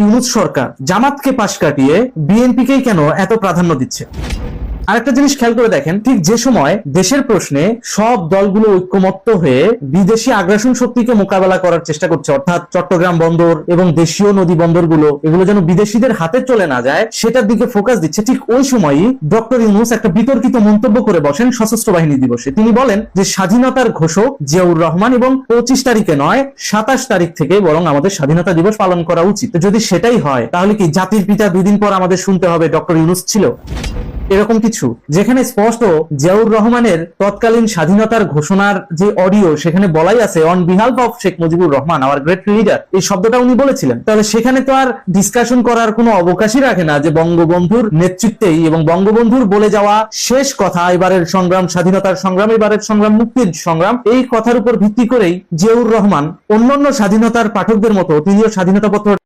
ইউনূস সরকার জামাতকে পাশ কাটিয়ে বিএনপিকেই কেন এত প্রাধান্য দিচ্ছে? আরেকটা জিনিস খেয়াল করে দেখেন, ঠিক যে সময় দেশের প্রশ্নে সব দলগুলো ঐক্যমত্য হয়ে বিদেশি আগ্রাসন শক্তিকে মোকাবেলা করার চেষ্টা করছে, অর্থাৎ চট্টগ্রাম বন্দর এবং দেশীয় নদী বন্দরগুলো এগুলো যেন বিদেশিদের হাতে চলে না যায় সেটার দিকে ফোকাস দিচ্ছে, ঠিক ওই সময়ই ডক্টর ইউনূস একটা বিতর্কিত মন্তব্য করে বসেন সশস্ত্র বাহিনী দিবসে। তিনি বলেন যে স্বাধীনতার ঘোষক জিয়াউর রহমান এবং 25 তারিখে নয় 27 তারিখ থেকে বরং আমাদের স্বাধীনতা দিবস পালন করা উচিত। যদি সেটাই হয় তাহলে কি জাতির পিতা 2 দিন পর আমাদের শুনতে হবে ডক্টর ইউনূস ছিল? এরকম কিছু, যেখানে স্পষ্ট জিয়াউর রহমানের তৎকালীন স্বাধীনতার ঘোষণার যে অডিও সেখানে বলাই আছে on behalf of Sheikh Mujibur Rahman hour great leader, এই শব্দটা উনি বলেছিলেন। তাহলে সেখানে তো আর ডিসকাশন করার কোনো অবকাশই রাখে না যে বঙ্গবন্ধুর নেতৃত্বেই এবং বঙ্গবন্ধুর বলে যাওয়া শেষ কথা, এবারের সংগ্রাম স্বাধীনতার সংগ্রাম, এবারের সংগ্রাম মুক্তির সংগ্রাম, এই কথার উপর ভিত্তি করেই জিয়াউর রহমান অন্যান্য স্বাধীনতার পাঠকদের মতো তিনিও স্বাধীনতা পত্র